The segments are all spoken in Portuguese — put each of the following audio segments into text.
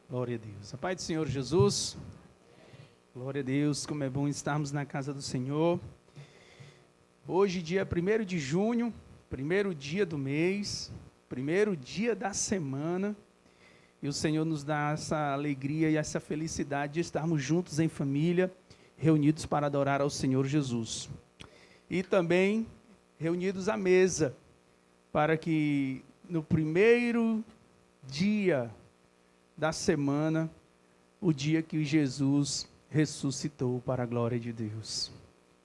Glória a Deus. A paz do Senhor Jesus. Glória a Deus, como é bom estarmos na casa do Senhor. Hoje, dia 1º de junho, primeiro dia do mês, primeiro dia da semana. E o Senhor nos dá essa alegria e essa felicidade de estarmos juntos em família, reunidos para adorar ao Senhor Jesus. E também reunidos à mesa, para que no primeiro dia da semana, o dia que Jesus ressuscitou para a glória de Deus.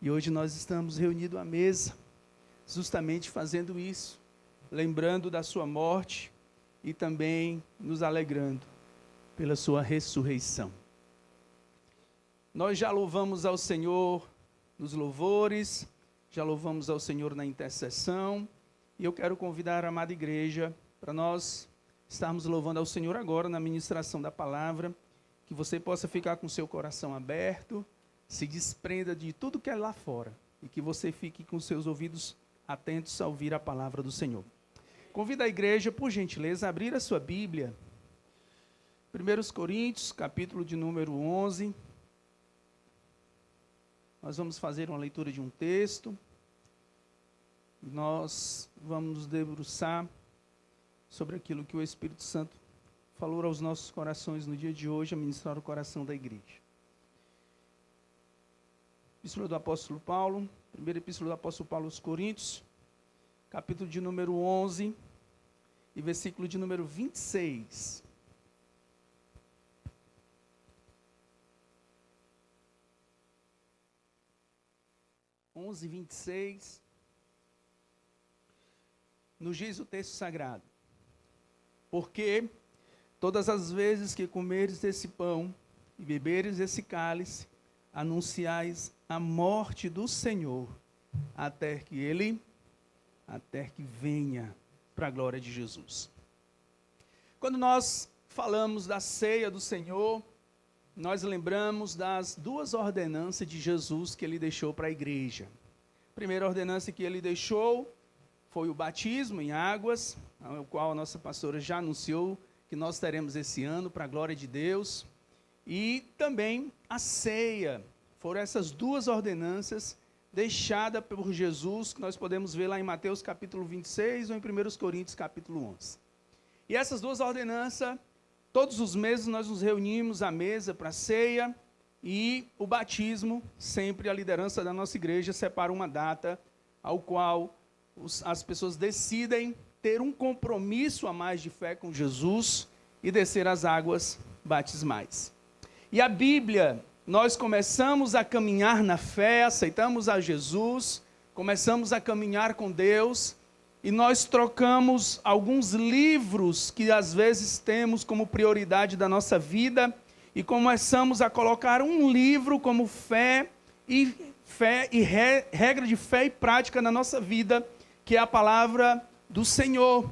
E hoje nós estamos reunidos à mesa, justamente fazendo isso, lembrando da sua morte e também nos alegrando pela sua ressurreição. Nós já louvamos ao Senhor nos louvores, já louvamos ao Senhor na intercessão, e eu quero convidar a amada igreja para nós estarmos louvando ao Senhor agora na ministração da palavra, que você possa ficar com seu coração aberto, se desprenda de tudo que é lá fora, e que você fique com seus ouvidos atentos a ouvir a palavra do Senhor. Convido a igreja, por gentileza, a abrir a sua Bíblia, 1 Coríntios, capítulo de número 11, nós vamos fazer uma leitura de um texto, nós vamos nos debruçar sobre aquilo que o Espírito Santo falou aos nossos corações no dia de hoje, a ministrar o coração da igreja. Epístola do apóstolo Paulo, primeira epístola do apóstolo Paulo aos Coríntios, capítulo de número 11 e versículo de número 26. Onze, 26, nos diz o texto sagrado: porque todas as vezes que comeres desse pão e beberes desse cálice, anunciais a morte do Senhor, até que venha, para a glória de Jesus. Quando nós falamos da ceia do Senhor, nós lembramos das duas ordenanças de Jesus que ele deixou para a igreja. A primeira ordenança que ele deixou foi o batismo em águas, o qual a nossa pastora já anunciou que nós teremos esse ano, para a glória de Deus. E também a ceia. Foram essas duas ordenanças deixadas por Jesus, que nós podemos ver lá em Mateus capítulo 26 ou em 1 Coríntios capítulo 11. E essas duas ordenanças, todos os meses nós nos reunimos à mesa para a ceia, e o batismo, sempre a liderança da nossa igreja separa uma data ao qual as pessoas decidem ter um compromisso a mais de fé com Jesus e descer as águas batismais. E a Bíblia, nós começamos a caminhar na fé, aceitamos a Jesus, começamos a caminhar com Deus, e nós trocamos alguns livros que às vezes temos como prioridade da nossa vida, e começamos a colocar um livro como regra de fé e prática na nossa vida, que é a palavra do Senhor.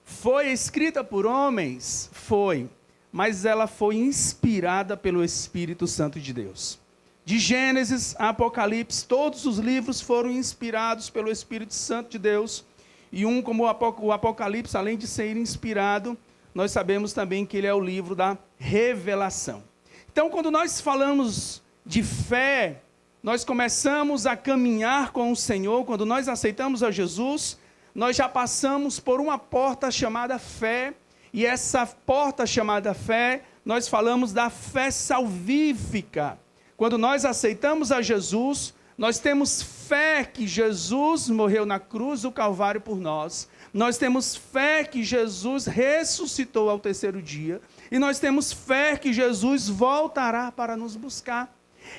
Foi escrita por homens? Foi, mas ela foi inspirada pelo Espírito Santo de Deus. De Gênesis a Apocalipse, todos os livros foram inspirados pelo Espírito Santo de Deus, e como o Apocalipse, além de ser inspirado, nós sabemos também que ele é o livro da revelação. Então, quando nós falamos de fé, nós começamos a caminhar com o Senhor. Quando nós aceitamos a Jesus, nós já passamos por uma porta chamada fé, e essa porta chamada fé, nós falamos da fé salvífica. Quando nós aceitamos a Jesus, nós temos fé que Jesus morreu na cruz do Calvário por nós, nós temos fé que Jesus ressuscitou ao terceiro dia, e nós temos fé que Jesus voltará para nos buscar.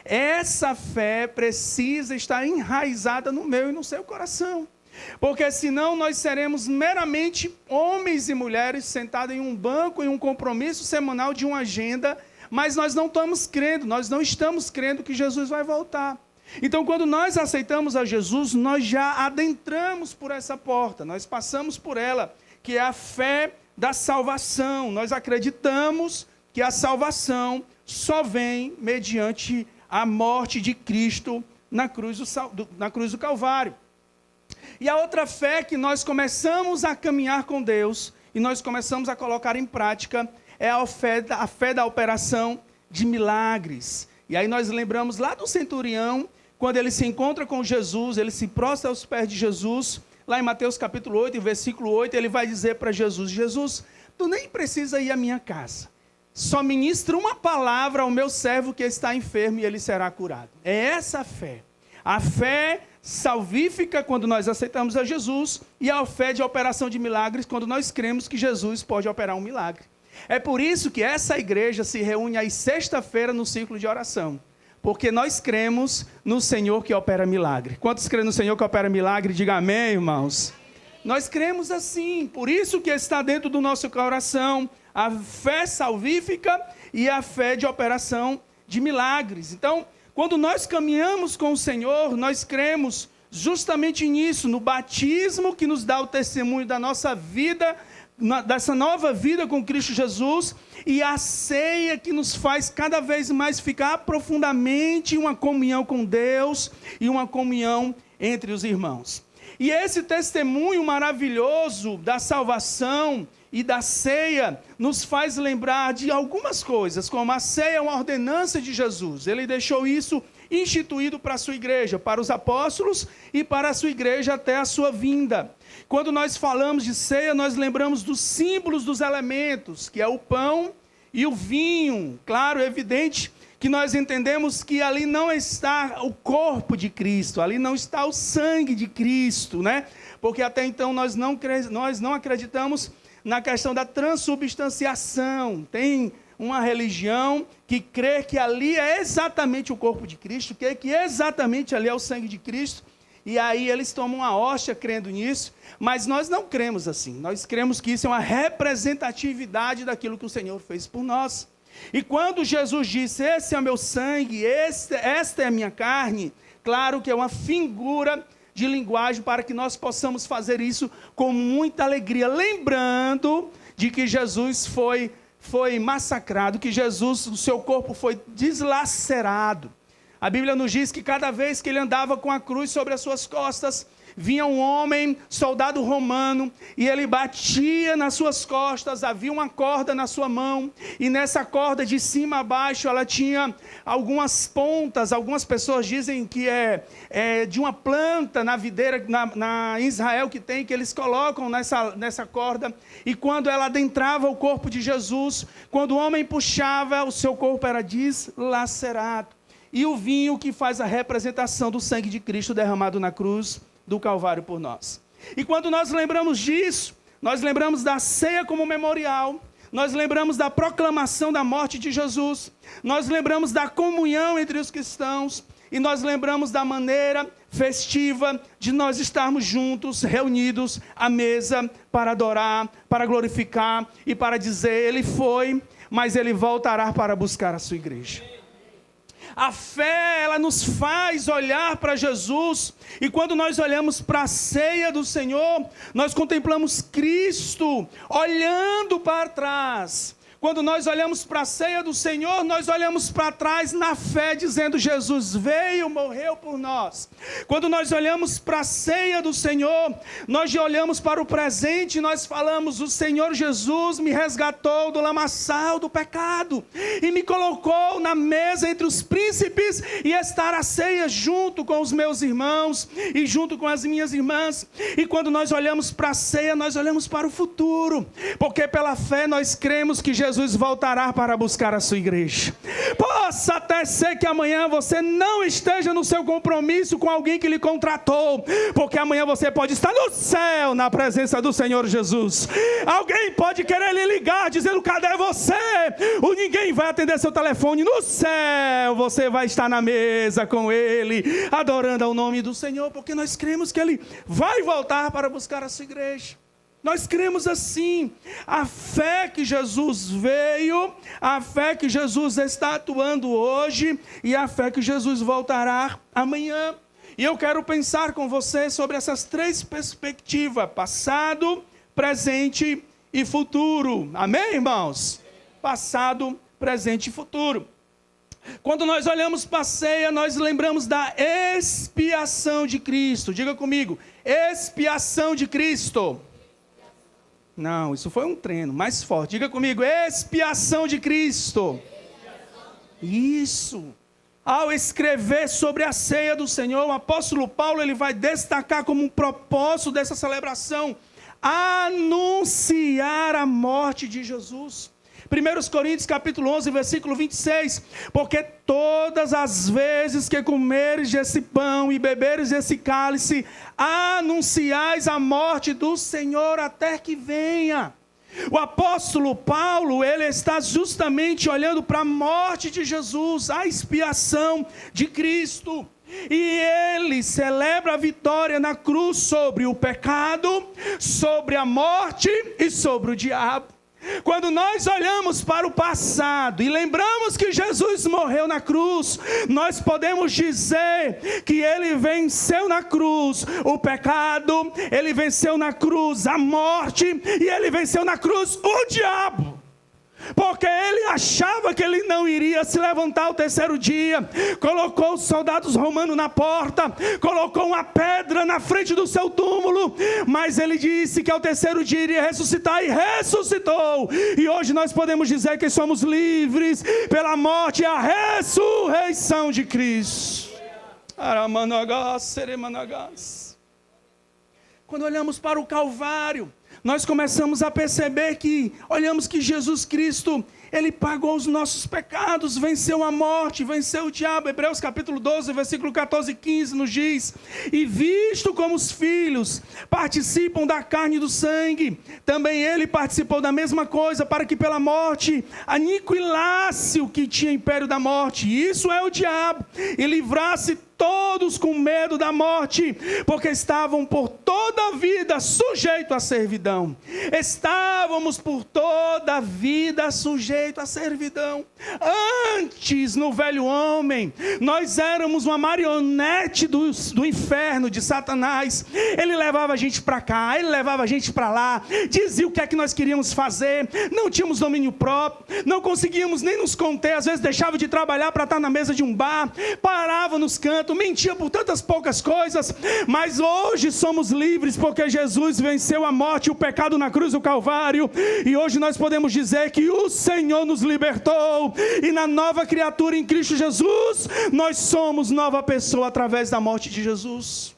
Essa fé precisa estar enraizada no meu e no seu coração, porque senão nós seremos meramente homens e mulheres sentados em um banco, em um compromisso semanal de uma agenda, mas nós não estamos crendo que Jesus vai voltar. Então, quando nós aceitamos a Jesus, nós já adentramos por essa porta, nós passamos por ela, que é a fé da salvação. Nós acreditamos que a salvação só vem mediante a morte de Cristo na cruz do Calvário. E a outra fé que nós começamos a caminhar com Deus, e nós começamos a colocar em prática é a fé da operação de milagres. E aí nós lembramos lá do centurião, quando ele se encontra com Jesus, ele se prostra aos pés de Jesus, lá em Mateus capítulo 8, versículo 8, ele vai dizer para Jesus: Jesus, tu nem precisa ir à minha casa, só ministra uma palavra ao meu servo que está enfermo e ele será curado. É essa a fé salvífica quando nós aceitamos a Jesus, e a fé de operação de milagres quando nós cremos que Jesus pode operar um milagre. É por isso que essa igreja se reúne às sexta-feira no círculo de oração, porque nós cremos no Senhor que opera milagre. Quantos creem no Senhor que opera milagre? Diga amém, irmãos. Nós cremos assim, por isso que está dentro do nosso coração a fé salvífica e a fé de operação de milagres. Então, quando nós caminhamos com o Senhor, nós cremos justamente nisso, no batismo que nos dá o testemunho da nossa vida, dessa nova vida com Cristo Jesus, e a ceia que nos faz cada vez mais ficar profundamente em uma comunhão com Deus e uma comunhão entre os irmãos. E esse testemunho maravilhoso da salvação e da ceia nos faz lembrar de algumas coisas, como a ceia é uma ordenança de Jesus. Ele deixou isso instituído para a sua igreja, para os apóstolos e para a sua igreja até a sua vinda. Quando nós falamos de ceia, nós lembramos dos símbolos dos elementos, que é o pão e o vinho. Claro, é evidente que nós entendemos que ali não está o corpo de Cristo, ali não está o sangue de Cristo, né? Porque até então nós não acreditamos na questão da transubstanciação. Tem uma religião que crê que ali é exatamente o corpo de Cristo, que exatamente ali é o sangue de Cristo, e aí eles tomam uma hóstia crendo nisso, mas nós não cremos assim. Nós cremos que isso é uma representatividade daquilo que o Senhor fez por nós. E quando Jesus disse: esse é o meu sangue, esta é a minha carne, claro que é uma figura de linguagem para que nós possamos fazer isso com muita alegria, lembrando de que Jesus foi massacrado, que Jesus, o seu corpo foi deslacerado. A Bíblia nos diz que cada vez que ele andava com a cruz sobre as suas costas, vinha um homem, soldado romano, e ele batia nas suas costas, havia uma corda na sua mão, e nessa corda de cima a baixo, ela tinha algumas pontas. Algumas pessoas dizem que é de uma planta na videira, na Israel que eles colocam nessa corda, e quando ela adentrava o corpo de Jesus, quando o homem puxava, o seu corpo era deslacerado. E o vinho que faz a representação do sangue de Cristo derramado na cruz do Calvário por nós. E quando nós lembramos disso, nós lembramos da ceia como memorial, nós lembramos da proclamação da morte de Jesus, nós lembramos da comunhão entre os cristãos, e nós lembramos da maneira festiva de nós estarmos juntos, reunidos à mesa, para adorar, para glorificar e para dizer: ele foi, mas ele voltará para buscar a sua igreja. A fé, ela nos faz olhar para Jesus, e quando nós olhamos para a ceia do Senhor, nós contemplamos Cristo olhando para trás. Quando nós olhamos para a ceia do Senhor, nós olhamos para trás na fé, dizendo: Jesus veio, morreu por nós. Quando nós olhamos para a ceia do Senhor, nós olhamos para o presente e nós falamos: o Senhor Jesus me resgatou do lamaçal do pecado e me colocou na mesa entre os príncipes, e estar à ceia junto com os meus irmãos e junto com as minhas irmãs. E quando nós olhamos para a ceia, nós olhamos para o futuro, porque pela fé nós cremos que Jesus voltará para buscar a sua igreja. Possa até ser que amanhã você não esteja no seu compromisso com alguém que lhe contratou, porque amanhã você pode estar no céu, na presença do Senhor Jesus. Alguém pode querer lhe ligar, dizendo: cadê você? Ou ninguém vai atender seu telefone. No céu você vai estar na mesa com Ele, adorando ao nome do Senhor, porque nós cremos que Ele vai voltar para buscar a sua igreja. Nós cremos assim, a fé que Jesus veio, a fé que Jesus está atuando hoje, e a fé que Jesus voltará amanhã. E eu quero pensar com você sobre essas três perspectivas: passado, presente e futuro. Amém, irmãos? Passado, presente e futuro. Quando nós olhamos para a ceia, nós lembramos da expiação de Cristo. Diga comigo: expiação de Cristo. Não, isso foi um treino mais forte. Diga comigo, expiação de Cristo. Isso. Ao escrever sobre a ceia do Senhor, o apóstolo Paulo ele vai destacar como um propósito dessa celebração anunciar a morte de Jesus. 1 Coríntios capítulo 11, versículo 26, porque todas as vezes que comeres esse pão e beberes esse cálice, anunciais a morte do Senhor até que venha. O apóstolo Paulo, ele está justamente olhando para a morte de Jesus, a expiação de Cristo. E ele celebra a vitória na cruz sobre o pecado, sobre a morte e sobre o diabo. Quando nós olhamos para o passado e lembramos que Jesus morreu na cruz, nós podemos dizer que ele venceu na cruz o pecado, ele venceu na cruz a morte e ele venceu na cruz o diabo. Porque ele achava que ele não iria se levantar ao terceiro dia, colocou os soldados romanos na porta, colocou uma pedra na frente do seu túmulo, mas ele disse que ao terceiro dia iria ressuscitar e ressuscitou. E hoje nós podemos dizer que somos livres pela morte e a ressurreição de Cristo. Quando olhamos para o Calvário, nós começamos a perceber que, olhamos que Jesus Cristo, ele pagou os nossos pecados, venceu a morte, venceu o diabo. Hebreus capítulo 12, versículo 14 e 15 nos diz: e visto como os filhos participam da carne e do sangue, também ele participou da mesma coisa, para que pela morte aniquilasse o que tinha império da morte, isso é o diabo, e livrasse todos com medo da morte, porque estavam por toda a vida sujeitos à servidão. Estávamos por toda a vida sujeitos à servidão. Antes, no velho homem, nós éramos uma marionete do inferno, de Satanás. Ele levava a gente para cá, ele levava a gente para lá, dizia o que é que nós queríamos fazer, não tínhamos domínio próprio, não conseguíamos nem nos conter, às vezes deixava de trabalhar para estar na mesa de um bar, parava nos cantos, mentia por tantas poucas coisas, mas hoje somos livres porque Jesus venceu a morte e o pecado na cruz do Calvário, e hoje nós podemos dizer que o Senhor nos libertou, e na nova criatura em Cristo Jesus, nós somos nova pessoa através da morte de Jesus.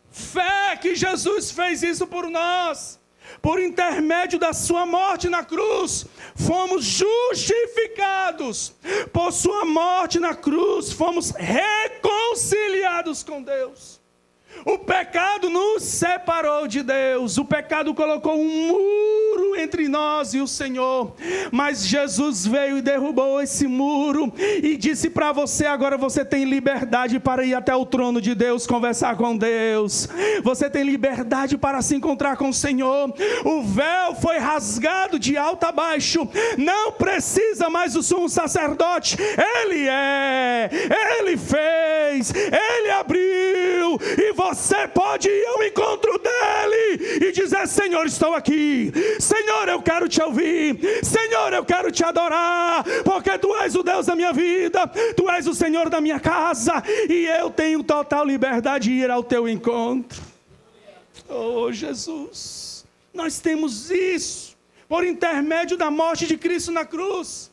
Fé que Jesus fez isso por nós. Por intermédio da sua morte na cruz, fomos justificados. Por sua morte na cruz, fomos reconciliados com Deus. O pecado nos separou de Deus. O pecado colocou um muro entre nós e o Senhor. Mas Jesus veio e derrubou esse muro e disse para você: agora você tem liberdade para ir até o trono de Deus, conversar com Deus. Você tem liberdade para se encontrar com o Senhor. O véu foi rasgado de alto a baixo. Não precisa mais do sumo sacerdote. Ele fez, ele abriu, e você pode ir ao encontro dele e dizer: Senhor, estou aqui. Senhor, eu quero te ouvir. Senhor, eu quero te adorar, porque tu és o Deus da minha vida, tu és o Senhor da minha casa, e eu tenho total liberdade de ir ao teu encontro. Oh, Jesus, nós temos isso por intermédio da morte de Cristo na cruz.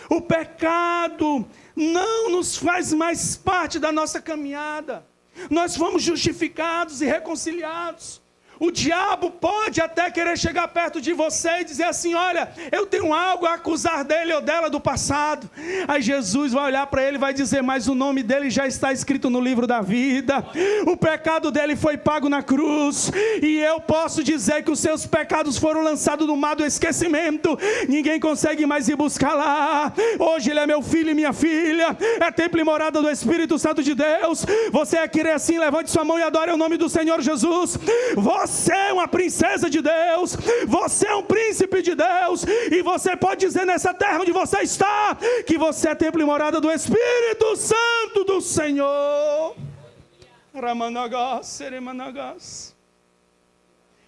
O pecado não nos faz mais parte da nossa caminhada. Nós fomos justificados e reconciliados. O diabo pode até querer chegar perto de você e dizer assim: olha, eu tenho algo a acusar dele ou dela do passado. Aí Jesus vai olhar para ele e vai dizer: mas o nome dele já está escrito no livro da vida. O pecado dele foi pago na cruz. E eu posso dizer que os seus pecados foram lançados no mar do esquecimento. Ninguém consegue mais ir buscar lá. Hoje ele é meu filho e minha filha. É templo e morada do Espírito Santo de Deus. Você é querer assim, levante sua mão e adore o nome do Senhor Jesus. Você é uma princesa de Deus, você é um príncipe de Deus, e você pode dizer nessa terra onde você está, que você é templo e morada do Espírito Santo do Senhor.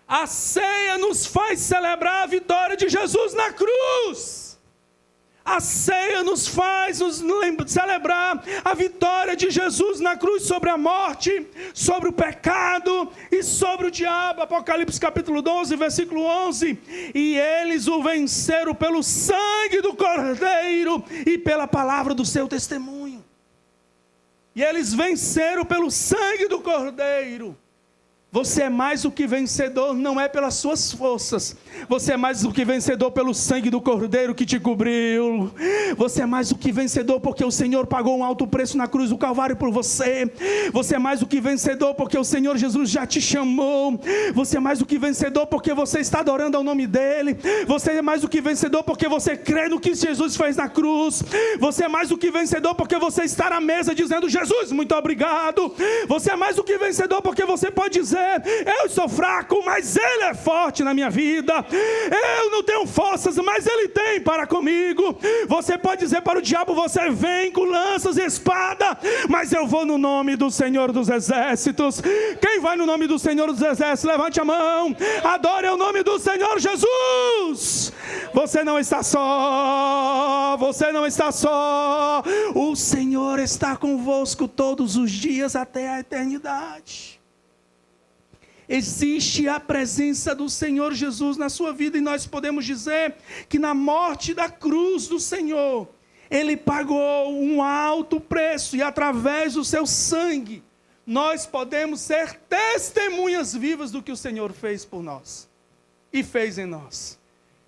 A ceia nos faz celebrar a vitória de Jesus na cruz. A ceia nos faz celebrar a vitória de Jesus na cruz sobre a morte, sobre o pecado e sobre o diabo. Apocalipse capítulo 12, versículo 11. E eles o venceram pelo sangue do Cordeiro e pela palavra do seu testemunho. E eles venceram pelo sangue do Cordeiro. Você é mais do que vencedor, não é pelas suas forças. Você é mais do que vencedor pelo sangue do Cordeiro que te cobriu. Você é mais do que vencedor porque o Senhor pagou um alto preço na cruz do Calvário por você. Você é mais do que vencedor porque o Senhor Jesus já te chamou. Você é mais do que vencedor porque você está adorando ao nome dEle. Você é mais do que vencedor porque você crê no que Jesus fez na cruz. Você é mais do que vencedor porque você está na mesa dizendo: Jesus, muito obrigado. Você é mais do que vencedor porque você pode dizer: eu sou fraco, mas Ele é forte na minha vida. Eu não tenho forças, mas Ele tem para comigo. Você pode dizer para o diabo: você vem com lanças e espada, mas eu vou no nome do Senhor dos Exércitos. Quem vai no nome do Senhor dos Exércitos? Levante a mão. Adore o nome do Senhor Jesus. Você não está só. Você não está só. O Senhor está convosco todos os dias até a eternidade. Existe a presença do Senhor Jesus na sua vida, e nós podemos dizer que na morte da cruz do Senhor, Ele pagou um alto preço, e através do seu sangue, nós podemos ser testemunhas vivas do que o Senhor fez por nós, e fez em nós.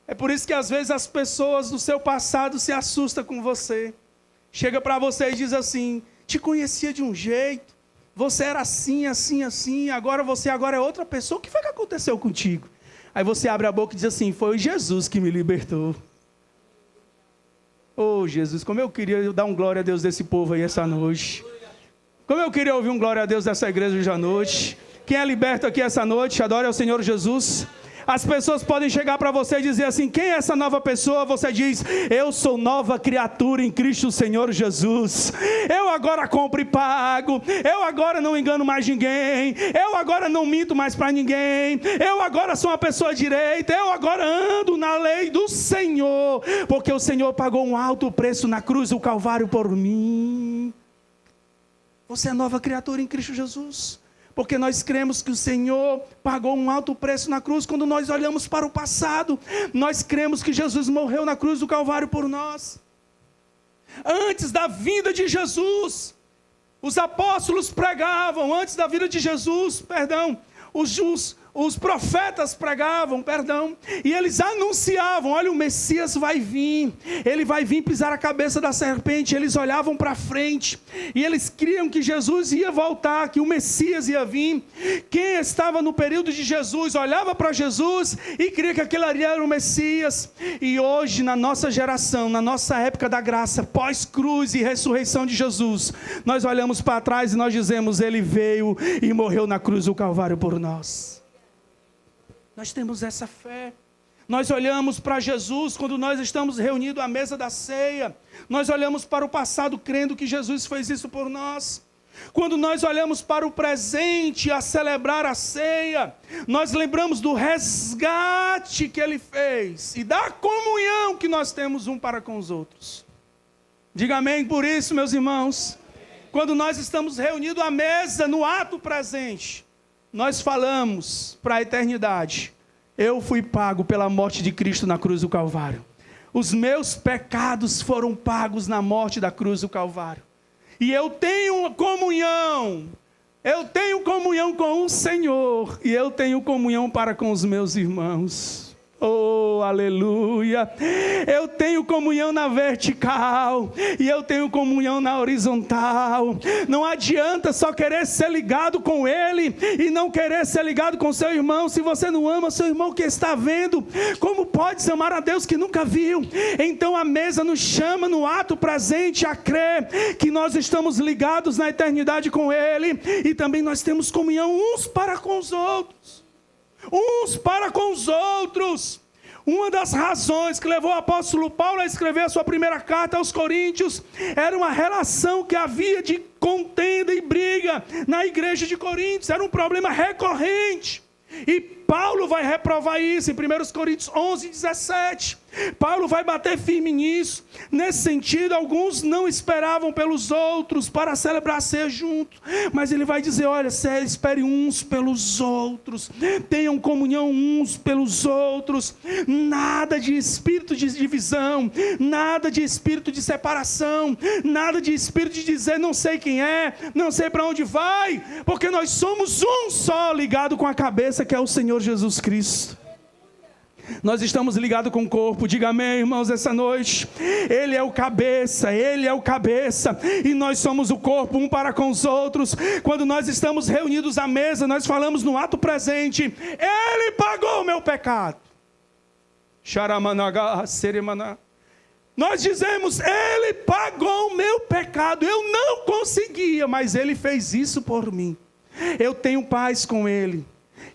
É por isso que às vezes as pessoas do seu passado se assustam com você, chega para você e diz assim: te conhecia de um jeito, você era assim, assim, assim, agora é outra pessoa. O que foi que aconteceu contigo? Aí você abre a boca e diz assim: foi Jesus que me libertou. Oh Jesus, como eu queria dar um glória a Deus desse povo aí essa noite. Como eu queria ouvir um glória a Deus dessa igreja hoje à noite. Quem é liberto aqui essa noite, adore ao Senhor Jesus. As pessoas podem chegar para você e dizer assim: quem é essa nova pessoa? Você diz: eu sou nova criatura em Cristo Senhor Jesus. Eu agora compro e pago. Eu agora não engano mais ninguém. Eu agora não minto mais para ninguém. Eu agora sou uma pessoa direita. Eu agora ando na lei do Senhor, porque o Senhor pagou um alto preço na cruz do Calvário por mim. Você é nova criatura em Cristo Jesus, porque nós cremos que o Senhor pagou um alto preço na cruz. Quando nós olhamos para o passado, nós cremos que Jesus morreu na cruz do Calvário por nós. Antes da vinda de Jesus, os apóstolos pregavam, antes da vinda de Jesus, os profetas pregavam, e eles anunciavam: olha, o Messias vai vir, ele vai vir pisar a cabeça da serpente. Eles olhavam para frente, e eles criam que Jesus ia voltar, que o Messias ia vir. Quem estava no período de Jesus, olhava para Jesus e cria que aquele ali era o Messias. E hoje, na nossa geração, na nossa época da graça, pós-cruz e ressurreição de Jesus, nós olhamos para trás e nós dizemos: ele veio e morreu na cruz do Calvário por nós. Nós temos essa fé. Nós olhamos para Jesus quando nós estamos reunidos à mesa da ceia. Nós olhamos para o passado crendo que Jesus fez isso por nós. Quando nós olhamos para o presente a celebrar a ceia, nós lembramos do resgate que Ele fez e da comunhão que nós temos um para com os outros. Diga amém por isso, meus irmãos. Quando nós estamos reunidos à mesa no ato presente, nós falamos para a eternidade: eu fui pago pela morte de Cristo na cruz do Calvário. Os meus pecados foram pagos na morte da cruz do Calvário. E eu tenho comunhão com o Senhor, e eu tenho comunhão para com os meus irmãos. Oh, aleluia! Eu tenho comunhão na vertical e eu tenho comunhão na horizontal. Não adianta só querer ser ligado com Ele e não querer ser ligado com seu irmão. Se você não ama seu irmão que está vendo, como pode amar a Deus que nunca viu? Então a mesa nos chama no ato presente a crer que nós estamos ligados na eternidade com Ele, e também nós temos comunhão uns para com os outros. Uns para com os outros. Uma das razões que levou o apóstolo Paulo a escrever a sua primeira carta aos Coríntios era uma relação que havia de contenda e briga na igreja de Coríntios. Era um problema recorrente. E Paulo vai reprovar isso em 1 Coríntios 11, 17. Paulo vai bater firme nisso. Nesse sentido, alguns não esperavam pelos outros para celebrar a ceia junto, mas ele vai dizer, olha, espere uns pelos outros, tenham comunhão uns pelos outros, nada de espírito de divisão, nada de espírito de separação, nada de espírito de dizer não sei quem é, não sei para onde vai, porque nós somos um só, ligado com a cabeça que é o Senhor Jesus Cristo. Nós estamos ligados com o corpo, diga amém, irmãos, essa noite. Ele é o cabeça, e nós somos o corpo um para com os outros. Quando nós estamos reunidos à mesa, nós falamos no ato presente, Ele pagou o meu pecado. Xaramanagá, seremaná. Nós dizemos, Ele pagou o meu pecado, eu não conseguia, mas Ele fez isso por mim. Eu tenho paz com Ele,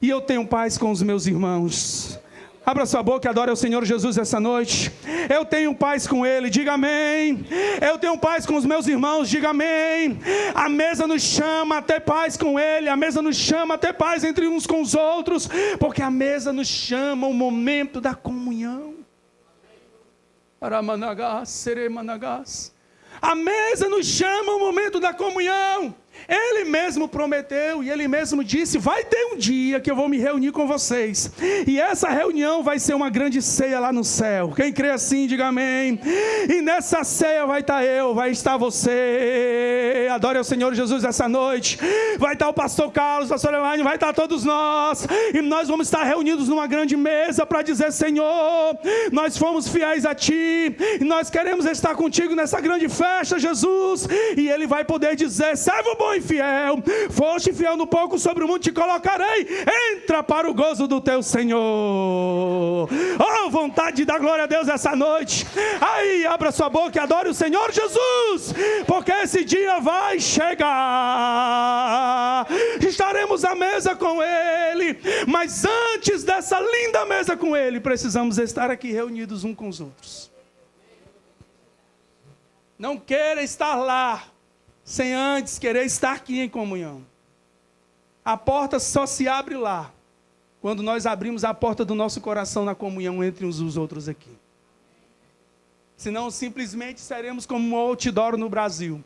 e eu tenho paz com os meus irmãos. Abra sua boca e adore ao Senhor Jesus essa noite. Eu tenho paz com Ele, diga amém. Eu tenho paz com os meus irmãos, diga amém. A mesa nos chama a ter paz com Ele, a mesa nos chama a ter paz entre uns com os outros, porque a mesa nos chama o momento da comunhão. Aramanagás, seremanagás. A mesa nos chama o momento da comunhão. Ele mesmo prometeu e Ele mesmo disse, vai ter um dia que eu vou me reunir com vocês, e essa reunião vai ser uma grande ceia lá no céu. Quem crê assim, diga amém. E nessa ceia vai estar eu, vai estar você. Adore ao Senhor Jesus essa noite. Vai estar o pastor Carlos, o pastor Elaine, vai estar todos nós, e nós vamos estar reunidos numa grande mesa para dizer, Senhor, nós fomos fiéis a Ti, e nós queremos estar contigo nessa grande festa, Jesus. E Ele vai poder dizer, servo bom e fiel, foste fiel no pouco, sobre o mundo te colocarei, entra para o gozo do teu Senhor. Oh, vontade de dar glória a Deus essa noite. Aí, abra sua boca e adore o Senhor Jesus, porque esse dia vai chegar, estaremos à mesa com Ele, mas antes dessa linda mesa com Ele, precisamos estar aqui reunidos uns com os outros. Não queira estar lá sem antes querer estar aqui em comunhão. A porta só se abre lá, quando nós abrimos a porta do nosso coração na comunhão entre uns e os outros aqui. Senão simplesmente seremos como um outdoor no Brasil.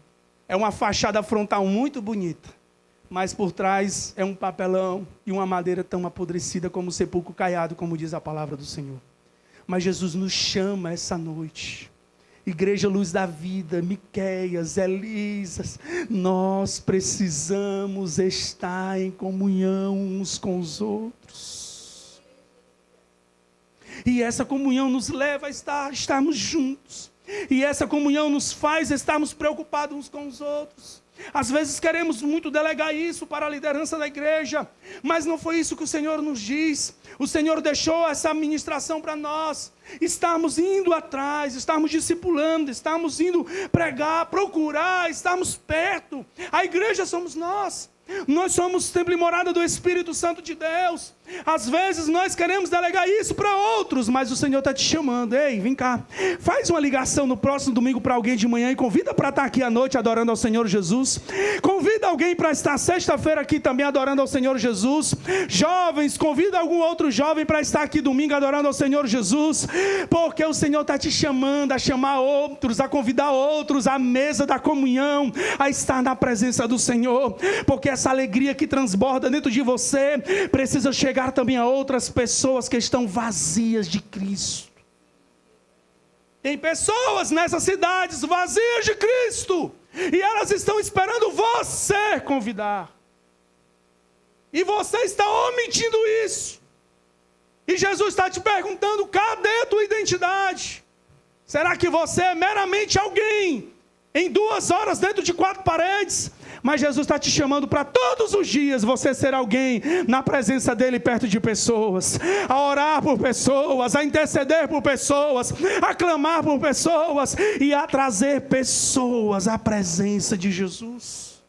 É uma fachada frontal muito bonita, mas por trás é um papelão e uma madeira tão apodrecida como o sepulcro caiado, como diz a palavra do Senhor. Mas Jesus nos chama essa noite. Igreja Luz da Vida, Miqueias, Elisas, nós precisamos estar em comunhão uns com os outros. E essa comunhão nos leva a estarmos juntos. E essa comunhão nos faz estarmos preocupados uns com os outros. Às vezes queremos muito delegar isso para a liderança da igreja, mas não foi isso que o Senhor nos diz. O Senhor deixou essa ministração para nós. Estamos indo atrás, estamos discipulando, estamos indo pregar, procurar, estamos perto. A igreja somos nós. Nós somos templo e morada do Espírito Santo de Deus. Às vezes nós queremos delegar isso para outros, mas o Senhor está te chamando. Ei, vem cá, faz uma ligação no próximo domingo para alguém de manhã e convida para estar aqui à noite adorando ao Senhor Jesus. Convida alguém para estar sexta-feira aqui também adorando ao Senhor Jesus. Jovens, convida algum outro jovem para estar aqui domingo adorando ao Senhor Jesus, porque o Senhor está te chamando a chamar outros, a convidar outros à mesa da comunhão, a estar na presença do Senhor, porque essa alegria que transborda dentro de você precisa chegar também a outras pessoas que estão vazias de Cristo. Tem pessoas nessas cidades vazias de Cristo, e elas estão esperando você convidar, e você está omitindo isso. E Jesus está te perguntando, cadê a tua identidade? Será que você é meramente alguém em 2 horas dentro de 4 paredes? Mas Jesus está te chamando para todos os dias você ser alguém na presença dEle, perto de pessoas, a orar por pessoas, a interceder por pessoas, a clamar por pessoas e a trazer pessoas à presença de Jesus.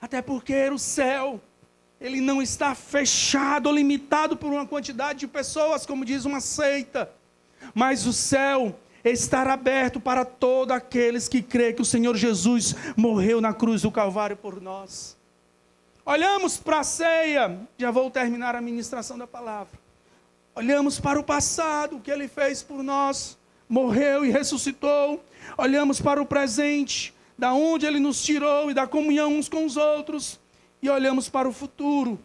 Até porque o céu, ele não está fechado ou limitado por uma quantidade de pessoas, como diz uma seita, mas o céu estar aberto para todos aqueles que creem que o Senhor Jesus morreu na cruz do Calvário por nós. Olhamos para a ceia, já vou terminar a ministração da palavra. Olhamos para o passado, o que Ele fez por nós, morreu e ressuscitou. Olhamos para o presente, da onde Ele nos tirou e da comunhão uns com os outros. E olhamos para o futuro,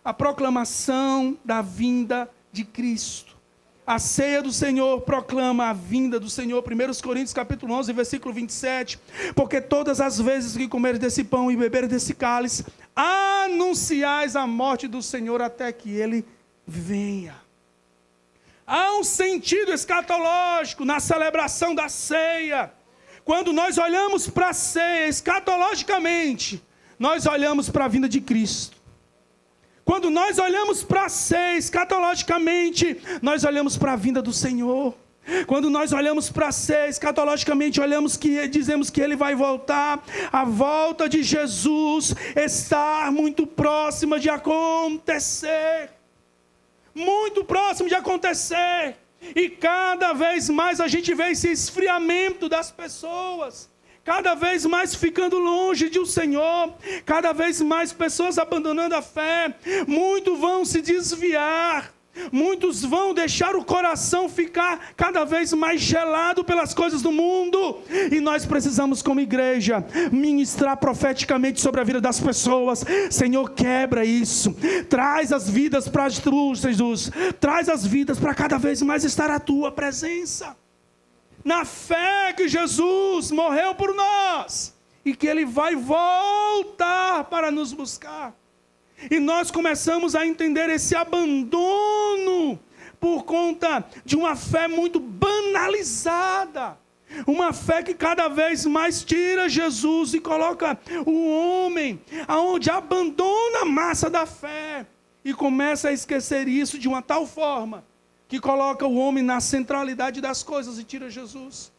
a proclamação da vinda de Cristo. A ceia do Senhor proclama a vinda do Senhor. 1 Coríntios capítulo 11, versículo 27. Porque todas as vezes que comeres desse pão e beberes desse cálice, anunciais a morte do Senhor até que Ele venha. Há um sentido escatológico na celebração da ceia. Quando nós olhamos para a ceia escatologicamente, nós olhamos para a vinda de Cristo. Quando nós olhamos para a ceia escatologicamente, nós olhamos para a vinda do Senhor. Quando nós olhamos para a ceia escatologicamente, dizemos que Ele vai voltar. A volta de Jesus está muito próxima de acontecer. Muito próximo de acontecer. E cada vez mais a gente vê esse esfriamento das pessoas. Cada vez mais ficando longe do Senhor, cada vez mais pessoas abandonando a fé, muitos vão se desviar, muitos vão deixar o coração ficar cada vez mais gelado pelas coisas do mundo, e nós precisamos como igreja, ministrar profeticamente sobre a vida das pessoas. Senhor, quebra isso, traz as vidas para tu, Jesus, traz as vidas para cada vez mais estar à tua presença. Na fé que Jesus morreu por nós e que Ele vai voltar para nos buscar. E nós começamos a entender esse abandono por conta de uma fé muito banalizada. Uma fé que cada vez mais tira Jesus e coloca o homem aonde abandona a massa da fé e começa a esquecer isso de uma tal forma que coloca o homem na centralidade das coisas e tira Jesus.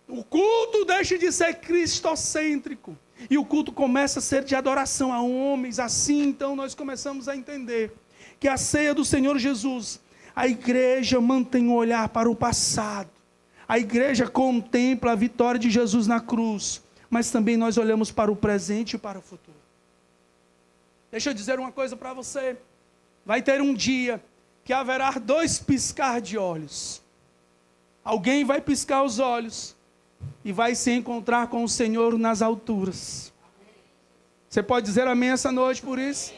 O culto deixa de ser cristocêntrico e o culto começa a ser de adoração a homens. Assim, então, nós começamos a entender que a ceia do Senhor Jesus, a igreja mantém o olhar para o passado. A igreja contempla a vitória de Jesus na cruz, mas também nós olhamos para o presente e para o futuro. Deixa eu dizer uma coisa para você. Vai ter um dia que haverá 2 piscar de olhos. Alguém vai piscar os olhos e vai se encontrar com o Senhor nas alturas. Você pode dizer amém essa noite por isso?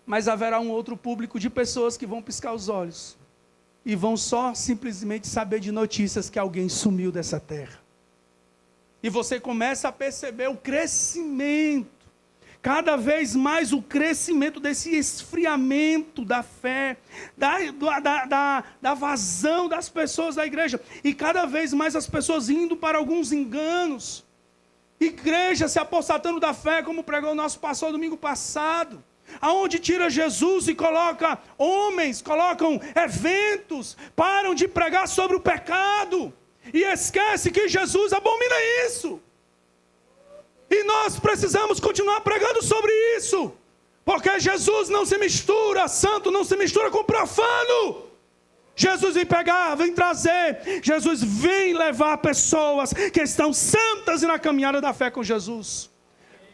Mas haverá um outro público de pessoas que vão piscar os olhos e vão só simplesmente saber de notícias que alguém sumiu dessa terra. E você começa a perceber o crescimento, cada vez mais o crescimento desse esfriamento da fé, da vazão das pessoas da igreja. E cada vez mais as pessoas indo para alguns enganos. Igreja se apostatando da fé, como pregou o nosso pastor domingo passado. Aonde tira Jesus e coloca homens, colocam eventos, param de pregar sobre o pecado. E esquece que Jesus abomina isso. E nós precisamos continuar pregando sobre isso, porque Jesus não se mistura, santo não se mistura com profano. Jesus vem pegar, vem trazer, Jesus vem levar pessoas que estão santas e na caminhada da fé com Jesus.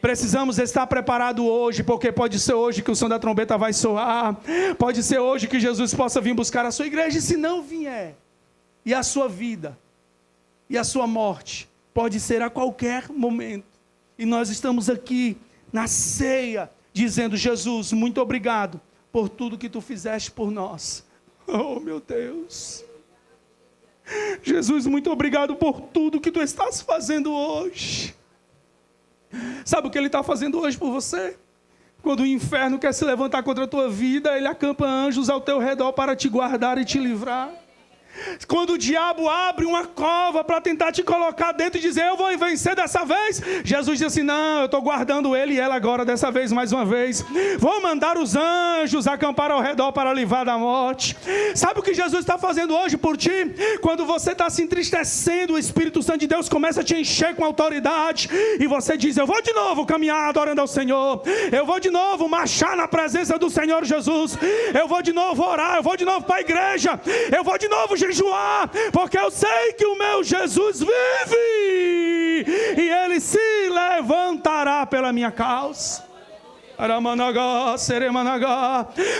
Precisamos estar preparados hoje, porque pode ser hoje que o som da trombeta vai soar, pode ser hoje que Jesus possa vir buscar a sua igreja, e se não vier, e a sua vida, e a sua morte, pode ser a qualquer momento. E nós estamos aqui na ceia, dizendo: Jesus, muito obrigado por tudo que tu fizeste por nós. Oh, meu Deus. Jesus, muito obrigado por tudo que tu estás fazendo hoje. Sabe o que Ele está fazendo hoje por você? Quando o inferno quer se levantar contra a tua vida, ele acampa anjos ao teu redor para te guardar e te livrar. Quando o diabo abre uma cova para tentar te colocar dentro e dizer: eu vou vencer dessa vez, Jesus diz assim: não, eu estou guardando ele e ela agora, dessa vez, mais uma vez. Vou mandar os anjos acampar ao redor para livrar da morte. Sabe o que Jesus está fazendo hoje por ti? Quando você está se entristecendo, o Espírito Santo de Deus começa a te encher com autoridade, e você diz: eu vou de novo caminhar adorando ao Senhor, eu vou de novo marchar na presença do Senhor Jesus, eu vou de novo orar, eu vou de novo para a igreja, eu vou de novo jejuar, porque eu sei que o meu Jesus vive e Ele se levantará pela minha causa.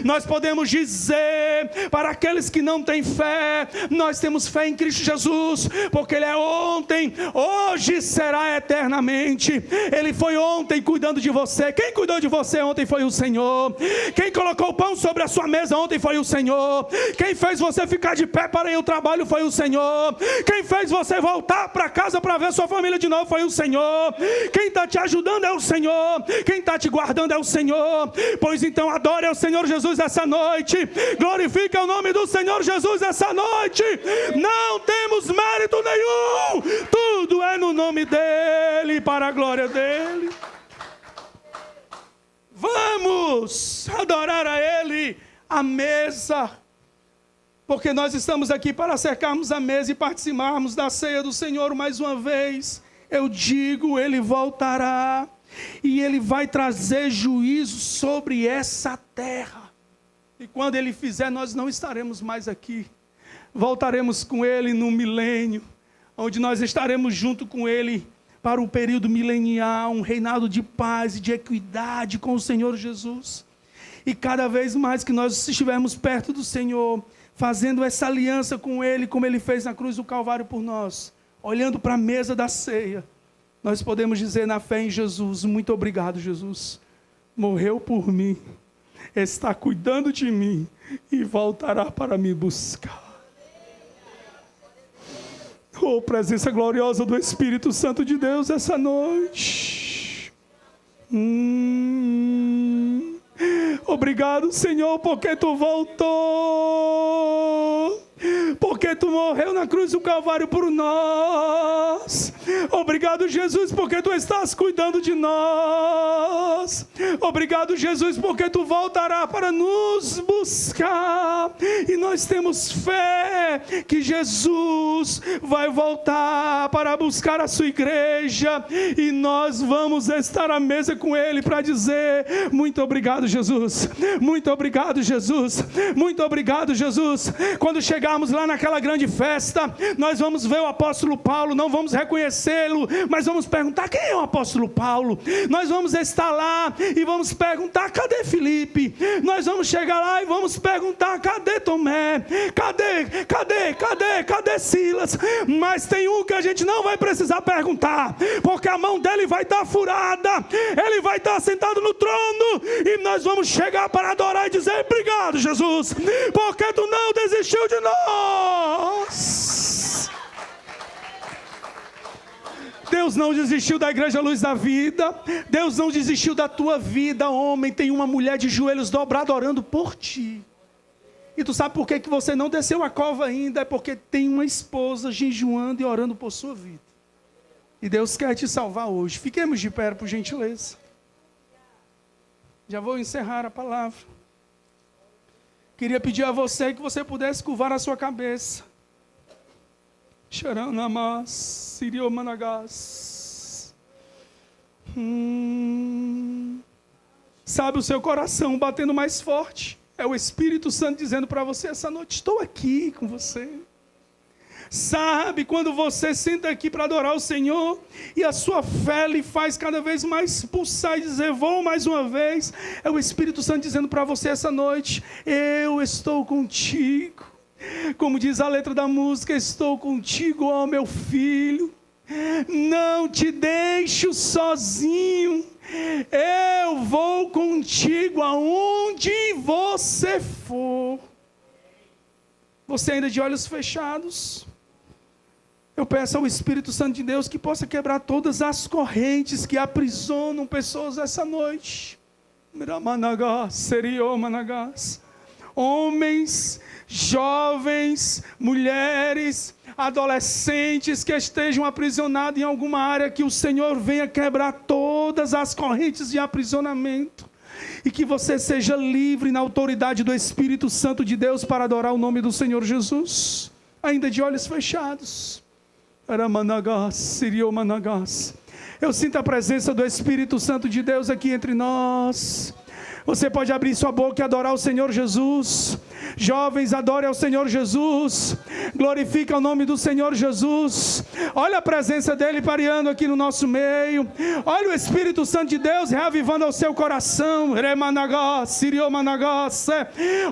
Nós podemos dizer para aqueles que não têm fé: nós temos fé em Cristo Jesus, porque Ele é ontem, hoje será eternamente. Ele foi ontem cuidando de você. Quem cuidou de você ontem foi o Senhor. Quem colocou o pão sobre a sua mesa ontem foi o Senhor. Quem fez você ficar de pé para ir ao trabalho foi o Senhor. Quem fez você voltar para casa para ver sua família de novo foi o Senhor. Quem está te ajudando é o Senhor. Quem está te guardando é o Senhor. Pois então adore ao Senhor Jesus essa noite. Glorifique o nome do Senhor Jesus essa noite. Não temos mérito nenhum. Tudo é no nome dEle, para a glória dEle. Vamos adorar a Ele à mesa. Porque nós estamos aqui para cercarmos a mesa e participarmos da ceia do Senhor mais uma vez. Eu digo, Ele voltará. E Ele vai trazer juízo sobre essa terra. E quando Ele fizer, nós não estaremos mais aqui. Voltaremos com Ele no milênio, onde nós estaremos junto com Ele para um período milenial, um reinado de paz e de equidade com o Senhor Jesus. E cada vez mais que nós estivermos perto do Senhor, fazendo essa aliança com Ele, como Ele fez na cruz do Calvário por nós, olhando para a mesa da ceia, nós podemos dizer na fé em Jesus: muito obrigado, Jesus. Morreu por mim, está cuidando de mim e voltará para me buscar. Oh, presença gloriosa do Espírito Santo de Deus essa noite. Obrigado, Senhor, porque Tu voltou. Porque Tu morreu na cruz do Calvário por nós. Obrigado, Jesus, porque Tu estás cuidando de nós. Obrigado, Jesus, porque Tu voltará para nos buscar. E nós temos fé que Jesus vai voltar para buscar a sua igreja. E nós vamos estar à mesa com Ele para dizer: muito obrigado, Jesus. Muito obrigado, Jesus. Muito obrigado, Jesus. Quando chegarmos lá naquela grande festa, nós vamos ver o apóstolo Paulo, não vamos reconhecê-lo, mas vamos perguntar: quem é o apóstolo Paulo? Nós vamos estar lá e vamos perguntar: cadê Filipe? Nós vamos chegar lá e vamos perguntar: cadê Tomé? Cadê Silas? Mas tem um que a gente não vai precisar perguntar, porque a mão dele vai estar furada, ele vai estar sentado no trono, e nós vamos chegar para adorar e dizer: obrigado, Jesus, porque Tu não desistiu de nós. Deus não desistiu da Igreja Luz da Vida. Deus não desistiu da tua vida, homem. Tem uma mulher de joelhos dobrados orando por ti. E tu sabe por que você não desceu a cova ainda? É porque tem uma esposa jejuando e orando por sua vida. E Deus quer te salvar hoje. Fiquemos de pé, por gentileza. Já vou encerrar a palavra. Queria pedir a você que você pudesse curvar a sua cabeça. Xaranamas, Siriomanagás. Sabe o seu coração batendo mais forte? É o Espírito Santo dizendo para você essa noite: estou aqui com você. Sabe, quando você senta aqui para adorar o Senhor e a sua fé lhe faz cada vez mais pulsar e dizer: vou mais uma vez. É o Espírito Santo dizendo para você essa noite: eu estou contigo. Como diz a letra da música: estou contigo, ó meu filho. Não te deixo sozinho. Eu vou contigo aonde você for. Você ainda de olhos fechados? Eu peço ao Espírito Santo de Deus que possa quebrar todas as correntes que aprisionam pessoas essa noite. Homens, jovens, mulheres, adolescentes que estejam aprisionados em alguma área, que o Senhor venha quebrar todas as correntes de aprisionamento. E que você seja livre na autoridade do Espírito Santo de Deus para adorar o nome do Senhor Jesus. Ainda de olhos fechados. Eu sinto a presença do Espírito Santo de Deus aqui entre nós. Você pode abrir sua boca e adorar o Senhor Jesus. Jovens, adore ao Senhor Jesus. Glorifica o nome do Senhor Jesus. Olha a presença dele pareando aqui no nosso meio. Olha o Espírito Santo de Deus reavivando ao seu coração.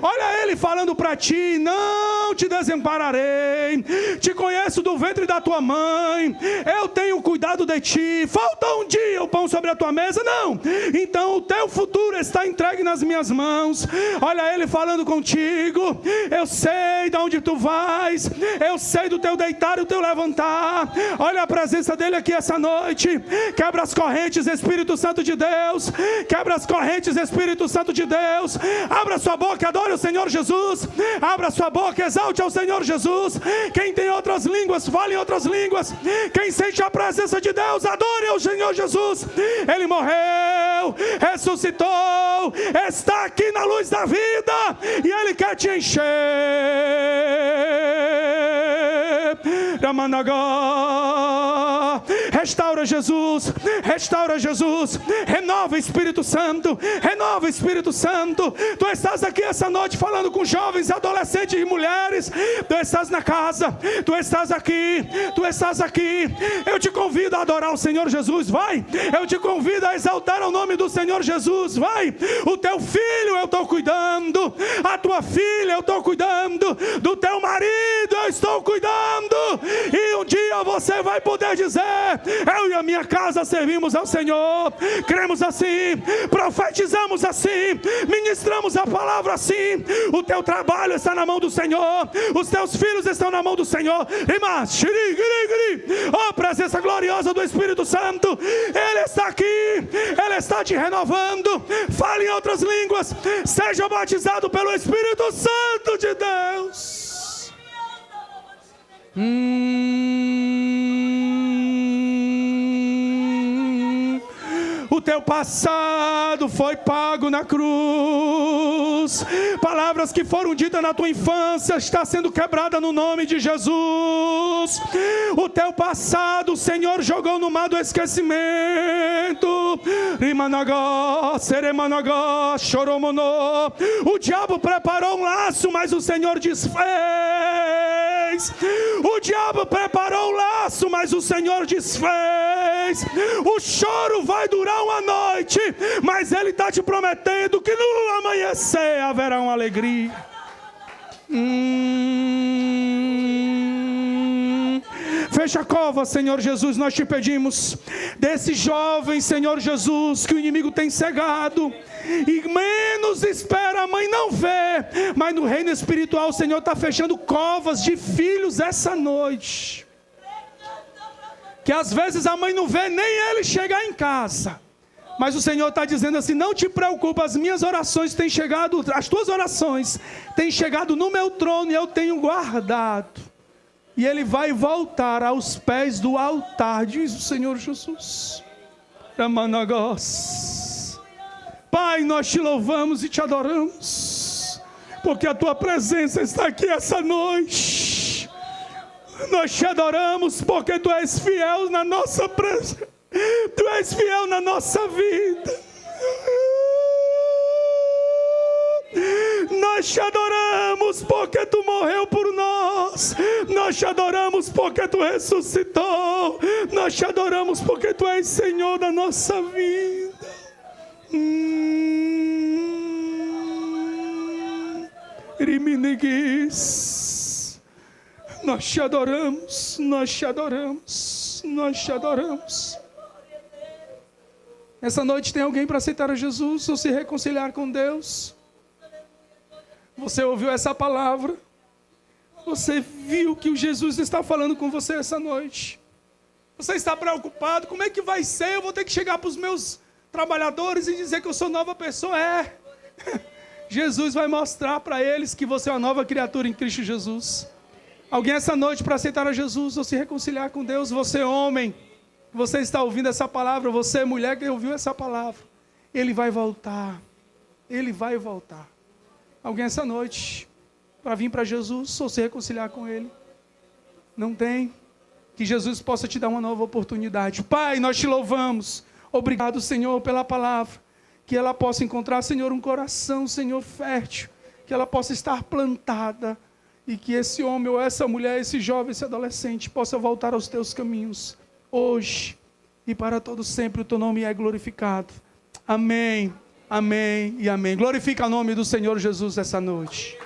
Olha ele falando para ti: não te desampararei, te conheço do ventre da tua mãe, eu tenho cuidado de ti. Falta um dia o pão sobre a tua mesa? Não. Então o teu futuro está entregue nas minhas mãos. Olha ele falando contigo: eu sei de onde tu vais, eu sei do teu deitar e do teu levantar. Olha a presença dele aqui essa noite. Quebra as correntes, Espírito Santo de Deus. Quebra as correntes, Espírito Santo de Deus. Abra sua boca, adore o Senhor Jesus. Abra sua boca, exalte ao Senhor Jesus. Quem tem outras línguas, fale em outras línguas. Quem sente a presença de Deus, adore ao Senhor Jesus. Ele morreu, ressuscitou, está aqui na luz da vida e ele quer te encher. Restaura Jesus, restaura Jesus, renova Espírito Santo, renova Espírito Santo. Tu estás aqui essa noite falando com jovens, adolescentes e mulheres. Tu estás na casa, tu estás aqui, tu estás aqui. Eu te convido a adorar o Senhor Jesus, vai. Eu te convido a exaltar o nome do Senhor Jesus, vai. O teu filho eu estou cuidando, a tua filha eu estou cuidando, do teu marido eu estou cuidando. E um dia você vai poder dizer: eu e a minha casa servimos ao Senhor. Cremos assim, profetizamos assim, ministramos a palavra assim. O teu trabalho está na mão do Senhor, os teus filhos estão na mão do Senhor. Oh, presença gloriosa do Espírito Santo, Ele está aqui, Ele está te renovando. Fale em outras línguas, seja batizado pelo Espírito Santo de Deus. O teu passado foi pago na cruz. Palavras que foram ditas na tua infância está sendo quebrada no nome de Jesus. O teu passado o Senhor jogou no mar do esquecimento. O diabo preparou um laço, mas o Senhor desfez. O diabo preparou um laço, mas o Senhor desfez. O choro vai durar uma noite, mas Ele está te prometendo que no amanhecer haverá uma alegria. Fecha a cova, Senhor Jesus, nós te pedimos. Desse jovem, Senhor Jesus, que o inimigo tem cegado, e menos espera, a mãe não vê, mas no reino espiritual o Senhor está fechando covas de filhos essa noite, que às vezes a mãe não vê nem ele chegar em casa, mas o Senhor está dizendo assim: não te preocupa, as minhas orações têm chegado, as tuas orações têm chegado no meu trono e eu tenho guardado. E ele vai voltar aos pés do altar, diz o Senhor Jesus. Pai, nós te louvamos e te adoramos, porque a tua presença está aqui essa noite. Nós te adoramos porque tu és fiel na nossa presença, tu és fiel na nossa vida. Nós te adoramos porque tu morreu por nós. Nós te adoramos porque tu ressuscitou. Nós te adoramos porque tu és Senhor da nossa vida. Nós te adoramos, nós te adoramos, nós te adoramos. Essa noite tem alguém para aceitar a Jesus ou se reconciliar com Deus? Você ouviu essa palavra? Você viu que o Jesus está falando com você essa noite? Você está preocupado? Como é que vai ser? Eu vou ter que chegar para os meus trabalhadores e dizer que eu sou nova pessoa? Jesus vai mostrar para eles que você é uma nova criatura em Cristo Jesus. Alguém essa noite para aceitar a Jesus ou se reconciliar com Deus? Você homem, você está ouvindo essa palavra, você mulher que ouviu essa palavra, Ele vai voltar. Ele vai voltar. Alguém essa noite para vir para Jesus ou se reconciliar com Ele? Não tem? Que Jesus possa te dar uma nova oportunidade. Pai, nós te louvamos. Obrigado, Senhor, pela palavra. Que ela possa encontrar, Senhor, um coração, Senhor, fértil. que ela possa estar plantada e que esse homem ou essa mulher, esse jovem, esse adolescente possa voltar aos teus caminhos hoje e para todo sempre. O teu nome é glorificado. Amém, amém e amém. Glorifica o nome do Senhor Jesus essa noite.